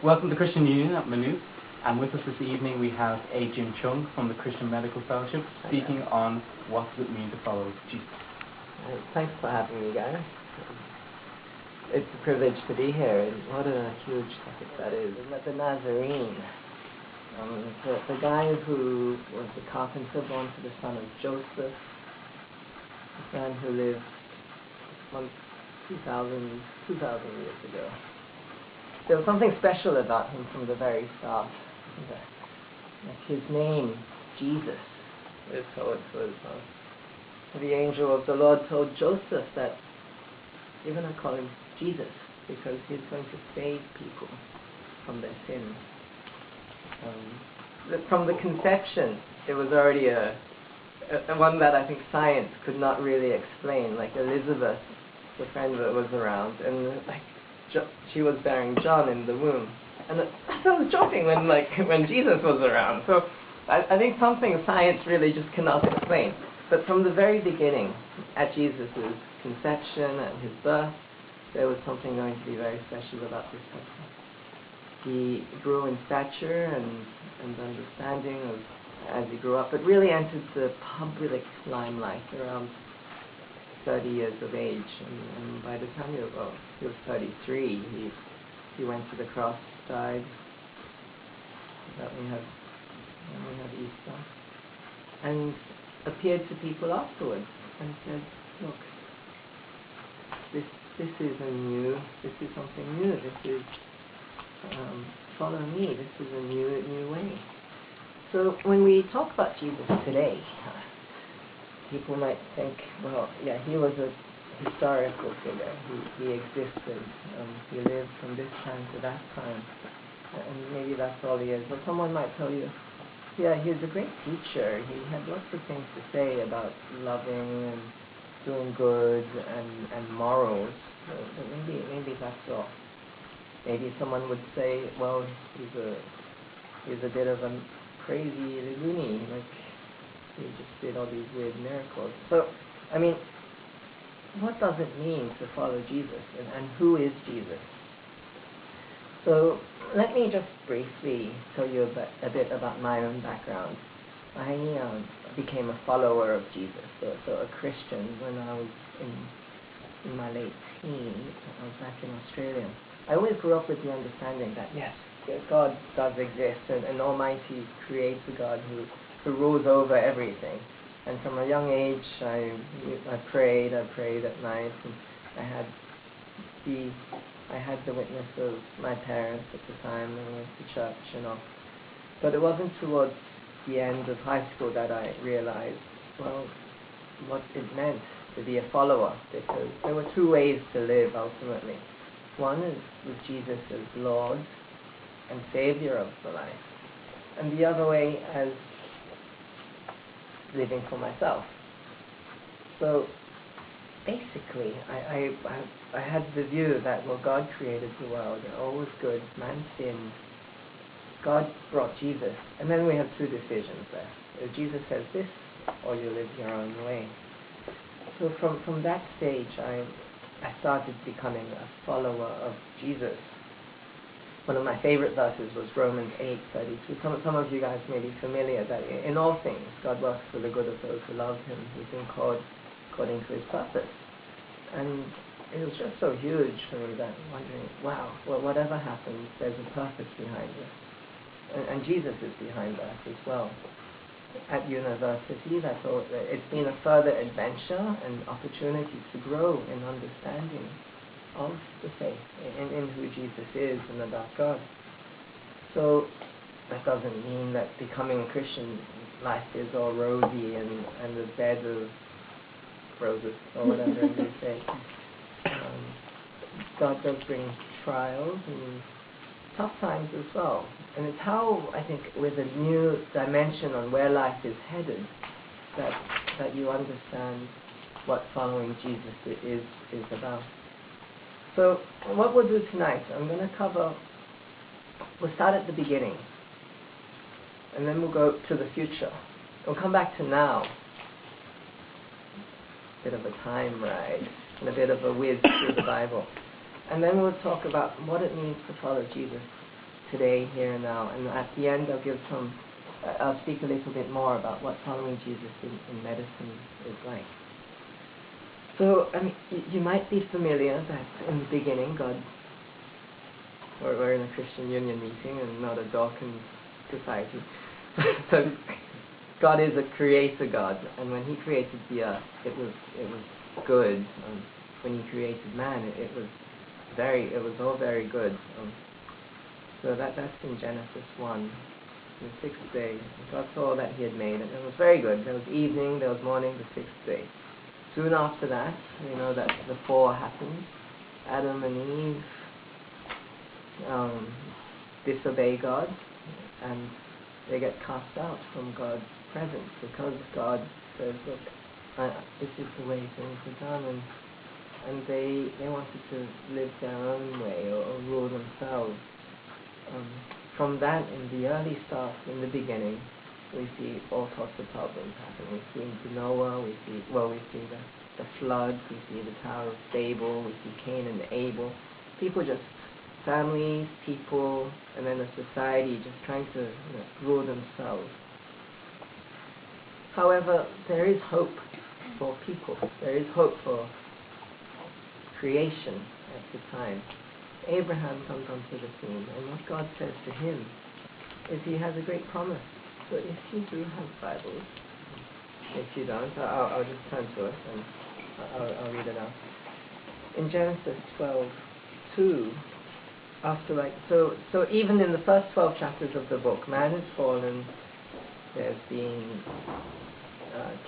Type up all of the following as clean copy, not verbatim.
Welcome to Christian Union at Maynooth, and with us this evening we have Adrian Cheung from the Christian Medical Fellowship speaking on what does it mean to follow Jesus. Thanks for having me, guys. It's a privilege to be here, and what a huge topic that is. The Nazarene, the guy who was a carpenter born to the son of Joseph, a man who lived 2,000 years ago. There was something special about him from the very start. His name, Jesus, is how it was. The angel of the Lord told Joseph that you're going to call him Jesus because he's going to save people from their sins. From the conception, it was already a one that I think science could not really explain. Like Elizabeth, the friend that was around, and she was bearing John in the womb, and I was joking when Jesus was around. So I think something science really just cannot explain. But from the very beginning, at Jesus' conception and his birth, there was something going to be very special about this person. He grew in stature and understanding as he grew up, but really entered the public limelight around 30 years of age, and by the time he was 33, he went to the cross, died. That we have Easter, and appeared to people afterwards and said, "Look, this is something new. This is follow me. This is a new way." So when we talk about Jesus today, people might think, well, yeah, he was a historical figure. He existed. He lived from this time to that time. And maybe that's all he is. But someone might tell you, yeah, he's a great teacher. He had lots of things to say about loving and doing good and morals. But maybe that's all. Maybe someone would say, well, he's a bit of a crazy loony, like he just did all these weird miracles. So, I mean, what does it mean to follow Jesus, and who is Jesus? So, let me just briefly tell you a bit about my own background. I became a follower of Jesus, so a Christian, when I was in my late teens. I was back in Australia. I always grew up with the understanding that, yes, God does exist, and an almighty creator God who rules over everything. And from a young age, I prayed at night, and I had the witness of my parents at the time, and I went to church, But it wasn't towards the end of high school that I realized, well, what it meant to be a follower, because there were two ways to live ultimately. One is with Jesus as Lord and Savior of the life, and the other way as living for myself. So basically, I had the view that, well, God created the world, and all was good, man sinned, God brought Jesus, and then we have two decisions there. If Jesus says this, or you live your own way. So from that stage, I started becoming a follower of Jesus. One of my favorite verses was Romans 8:32. Some of you guys may be familiar that in all things God works for the good of those who love him, who've been called according to his purpose. And it was just so huge for me that I'm wondering, wow, well, whatever happens, there's a purpose behind it. And Jesus is behind that as well. At university, it's been a further adventure and opportunity to grow in understanding of the faith, in who Jesus is and about God. So that doesn't mean that becoming a Christian life is all rosy and a bed of roses or whatever you say. God does bring trials and tough times as well. And it's how, I think, with a new dimension on where life is headed, that you understand what following Jesus is about. So what we'll do tonight, I'm going to we'll start at the beginning, and then we'll go to the future. We'll come back to now. A bit of a time ride, and a bit of a whiz through the Bible. And then we'll talk about what it means to follow Jesus today, here and now. And at the end, I'll speak a little bit more about what following Jesus in medicine is like. So, I mean, you might be familiar that in the beginning, we're in a Christian Union meeting and not a Dawkins society. So, God is a creator God, and when He created the earth, it was good. When He created man, it was all very good. So that's in Genesis 1. The sixth day, God saw that He had made, and it was very good. There was evening, there was morning, the sixth day. Soon after that, we know that the fall happened. Adam and Eve disobey God, and they get cast out from God's presence because God says, look, this is the way things are done, and they wanted to live their own way or rule themselves. From that, in the early start, in the beginning, we see all sorts of problems happen. We see into Noah, we see the flood, we see the Tower of Babel, we see Cain and Abel. Families, people, and then a society just trying to rule themselves. However, there is hope for people. There is hope for creation at the time. Abraham comes onto the scene, and what God says to him is He has a great promise. So if you do have Bibles, if you don't, I'll just turn to it and I'll read it out. In Genesis 12:2, so even in the first 12 chapters of the book, man has fallen. There's been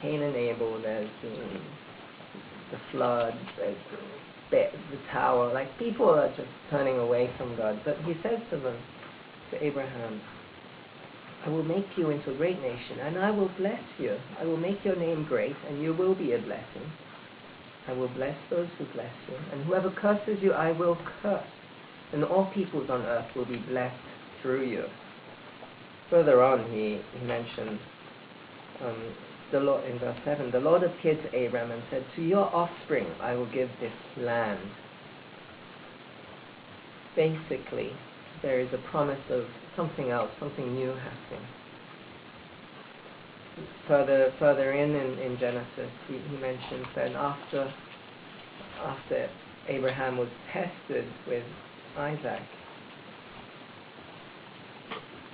Cain and Abel. There's been the flood. There's the tower. Like, people are just turning away from God. But He says to Abraham, I will make you into a great nation, and I will bless you. I will make your name great, and you will be a blessing. I will bless those who bless you, and whoever curses you, I will curse. And all peoples on earth will be blessed through you. Further on, he mentions the Lord in verse 7. The Lord appeared to Abraham and said, to your offspring I will give this land. Basically, there is a promise of something else, something new happening. Further in Genesis, he mentions that after Abraham was tested with Isaac,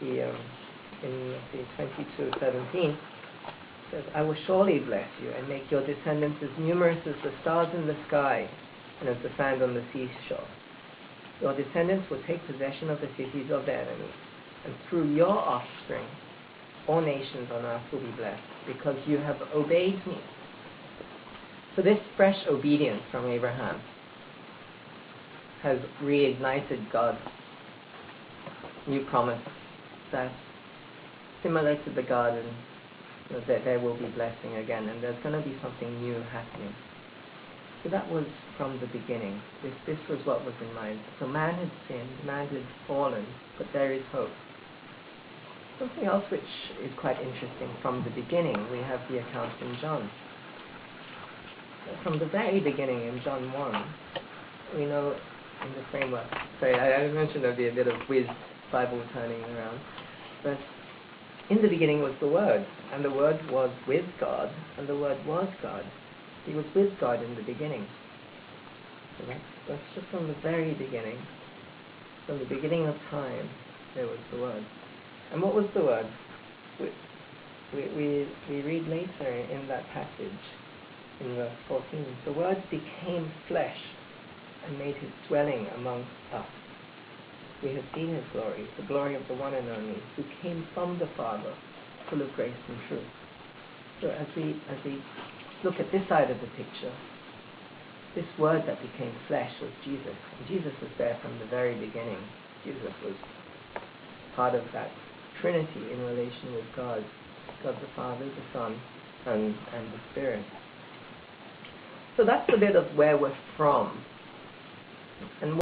in 22:17 says, I will surely bless you and make your descendants as numerous as the stars in the sky and as the sand on the seashore. Your descendants will take possession of the cities of their enemies, and through your offspring all nations on earth will be blessed, because you have obeyed me. So this fresh obedience from Abraham has reignited God's new promise that, similar to the garden, that there will be blessing again, and there's going to be something new happening. So that was from the beginning. This was what was in mind. So man had sinned, man had fallen, but there is hope. Something else which is quite interesting from the beginning, we have the account in John. From the very beginning in John 1, we know in the framework. Sorry, I mentioned there'd be a bit of whiz Bible turning around. But in the beginning was the Word, and the Word was with God, and the Word was God. He was with God in the beginning. So that's just from the very beginning. From the beginning of time, there was the Word. And what was the Word? We read later in that passage, in verse 14, the Word became flesh and made His dwelling amongst us. We have seen His glory, the glory of the one and only, who came from the Father, full of grace and truth. So as we look at this side of the picture, this Word that became flesh was Jesus. And Jesus was there from the very beginning. Jesus was part of that Trinity in relation with God the Father, the Son, and the Spirit. So that's a bit of where we're from. And